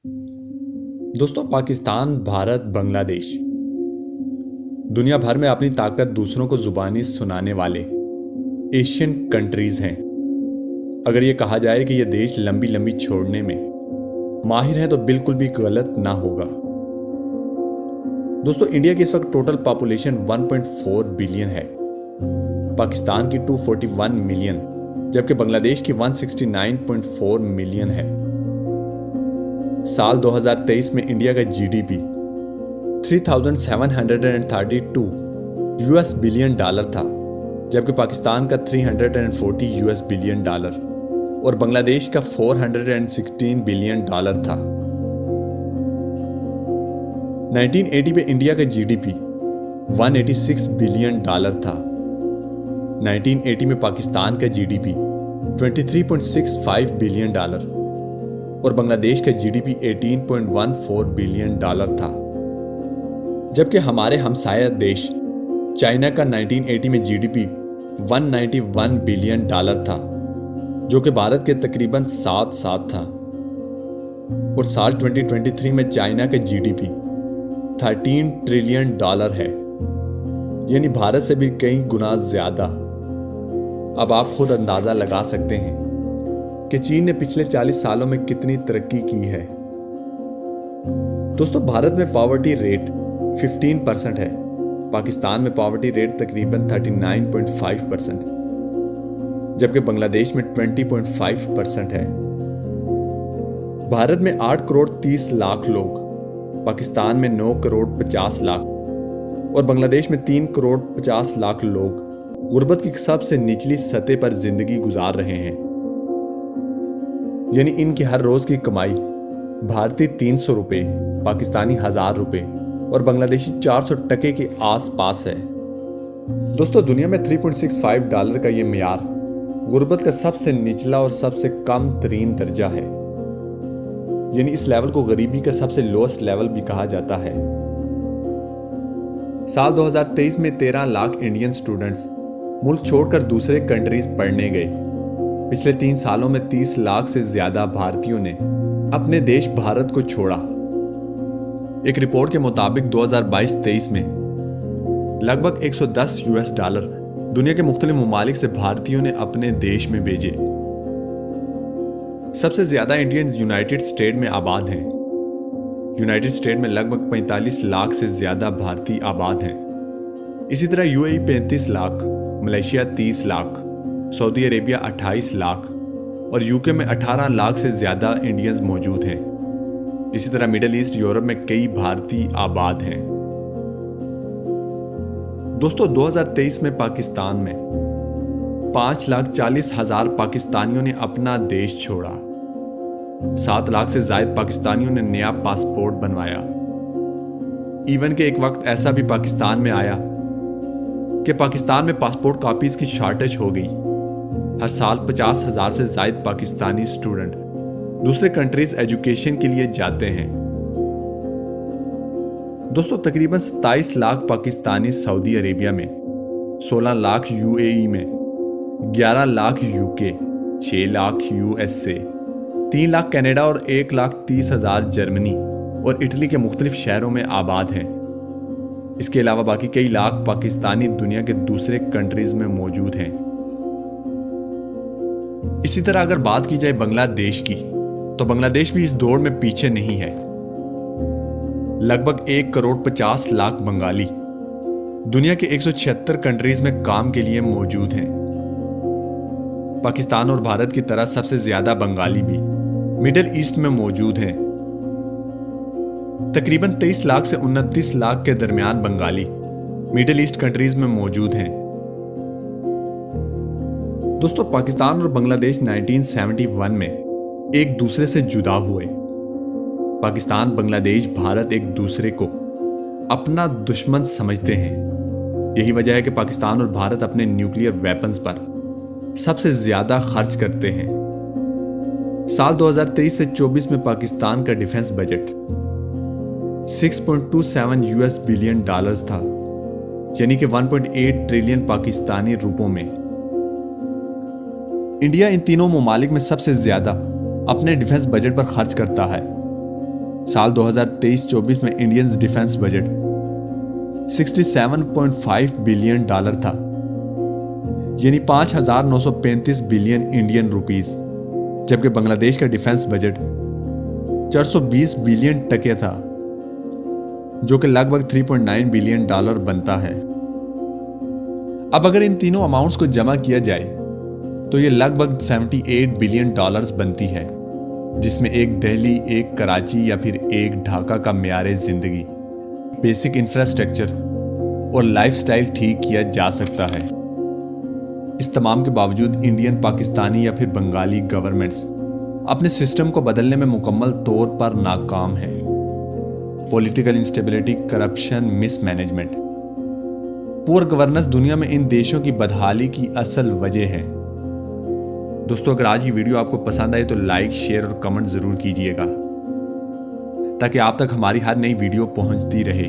दोस्तों, पाकिस्तान, भारत, बांग्लादेश दुनिया भर में अपनी ताकत दूसरों को जुबानी सुनाने वाले एशियन कंट्रीज हैं। अगर ये कहा जाए कि ये देश लंबी लंबी छोड़ने में माहिर हैं तो बिल्कुल भी गलत ना होगा। दोस्तों, इंडिया की इस वक्त टोटल पॉपुलेशन 1.4 बिलियन है, पाकिस्तान की 241 मिलियन, जबकि बांग्लादेश की 169.4 मिलियन है। साल 2023 में इंडिया का जीडीपी 3,732 यूएस बिलियन डॉलर था, जबकि पाकिस्तान का 340 यूएस बिलियन डॉलर और बांग्लादेश का 416 बिलियन डॉलर था। 1980 में इंडिया का जीडीपी 186 बिलियन डॉलर था। 1980 में पाकिस्तान का जीडीपी 23.65 बिलियन डॉलर और बांग्लादेश का जीडीपी 18.14 बिलियन डॉलर था। जबकि हमारे हमसाया देश चाइना का 1980 में जीडीपी 191 बिलियन डॉलर था, जो कि भारत के तकरीबन 7 था। और साल 2023 में चाइना का जीडीपी 13 ट्रिलियन डॉलर है, यानी भारत से भी कई गुना ज्यादा। अब आप खुद अंदाजा लगा सकते हैं कि चीन ने पिछले 40 सालों में कितनी तरक्की की है। दोस्तों, भारत में पॉवर्टी रेट 15% है, पाकिस्तान में पॉवर्टी रेट तकरीबन 39.5%, जबकि बांग्लादेश में 20.5% है। भारत में 8 करोड़ 30 लाख लोग, पाकिस्तान में 9 करोड़ 50 लाख और बांग्लादेश में 3 करोड़ 50 लाख लोग गुर्बत की सबसे निचली सतह पर जिंदगी गुजार रहे हैं। यानी इनकी हर रोज की कमाई भारतीय 300 रुपए, पाकिस्तानी 1000 रुपए और बांग्लादेशी 400 टके के आसपास है। दोस्तों, दुनिया में 3.65 डॉलर का ये मियार गुर्बत का सबसे निचला और सबसे कम तरीन दर्जा है, यानी इस लेवल को गरीबी का सबसे लोएस्ट लेवल भी कहा जाता है। साल 2023 में 13 लाख इंडियन स्टूडेंट्स मुल्क छोड़कर दूसरे कंट्रीज पढ़ने गए। पिछले 3 सालों में 30 लाख से ज्यादा भारतीयों ने अपने देश भारत को छोड़ा। एक रिपोर्ट के मुताबिक 2022-23 में लगभग 110 यूएस डॉलर दुनिया के मुख्तलिफ ममालिक से भारतीयों ने अपने देश में भेजे। सबसे ज्यादा इंडियंस यूनाइटेड स्टेट में आबाद हैं। यूनाइटेड स्टेट में लगभग 45 लाख से ज्यादा भारतीय आबाद हैं। इसी तरह UAE 35 lakh, Malaysia 30 lakh, Saudi Arabia 28 lakh और यूके में 18 लाख से ज्यादा इंडियंस मौजूद हैं। इसी तरह मिडिल ईस्ट, यूरोप में कई भारतीय आबाद हैं। दोस्तों, 2023 में पाकिस्तान में 5,40,000 पाकिस्तानियों ने अपना देश छोड़ा। 7 लाख से ज्यादा पाकिस्तानियों ने नया पासपोर्ट बनवाया। इवन के एक वक्त ऐसा भी पाकिस्तान में आया कि पाकिस्तान में पासपोर्ट कॉपीज की शॉर्टेज हो गई। हर साल 50,000 से ज्यादा पाकिस्तानी स्टूडेंट दूसरे कंट्रीज एजुकेशन के लिए जाते हैं। दोस्तों, तकरीबन 27 लाख पाकिस्तानी सऊदी अरेबिया में, 16 लाख यूएई में, 11 lakh UK, 6 lakh USA, 3 lakh Canada और 1,30,000 जर्मनी और इटली के मुख्तलिफ शहरों में आबाद हैं। इसके अलावा बाकी कई लाख पाकिस्तानी दुनिया के दूसरे कंट्रीज में मौजूद हैं। इसी तरह अगर बात की जाए बांग्लादेश की, तो बांग्लादेश भी इस दौड़ में पीछे नहीं है। लगभग 1 करोड़ 50 लाख बंगाली दुनिया के 176 कंट्रीज में काम के लिए मौजूद हैं। पाकिस्तान और भारत की तरह सबसे ज्यादा बंगाली भी मिडिल ईस्ट में मौजूद हैं। तकरीबन 23 लाख से 29 लाख के दरमियान बंगाली मिडिल ईस्ट कंट्रीज में मौजूद हैं। दोस्तों, पाकिस्तान और बांग्लादेश 1971 में एक दूसरे से जुदा हुए। पाकिस्तान, बांग्लादेश, भारत एक दूसरे को अपना दुश्मन समझते हैं। यही वजह है कि पाकिस्तान और भारत अपने न्यूक्लियर वेपन्स पर सबसे ज्यादा खर्च करते हैं। साल 2023 से 24 में पाकिस्तान का defence budget 6.27 US billion dollars था, यानी कि 1.8 ट्रिलियन पाकिस्तानी रुपयों में। इंडिया इन तीनों ममालिक में सबसे ज्यादा अपने डिफेंस बजट पर खर्च करता है। साल 2023-24 में Indian defence budget 67.5 billion dollar था, यानी 5,935 बिलियन इंडियन रुपीस, जबकि बांग्लादेश का डिफेंस बजट 420 बिलियन टके था, जो कि लगभग 3.9 बिलियन डॉलर बनता है। अब अगर इन तीनों अमाउंट्स को जमा किया जाए तो ये लगभग 78 बिलियन डॉलर्स बनती है, जिसमें एक दिल्ली, एक कराची या फिर एक ढाका का म्यार जिंदगी, बेसिक इंफ्रास्ट्रक्चर और लाइफस्टाइल ठीक किया जा सकता है। इस तमाम के बावजूद इंडियन, पाकिस्तानी या फिर बंगाली गवर्नमेंट्स अपने सिस्टम को बदलने में मुकम्मल तौर पर नाकाम है। Political instability, corruption, mismanagement, poor governance दुनिया में इन देशों की बदहाली की असल वजह है। दोस्तों, अगर आज की वीडियो आपको पसंद आए तो लाइक, शेयर और कमेंट जरूर कीजिएगा, ताकि आप तक हमारी हर नई वीडियो पहुंचती रहे।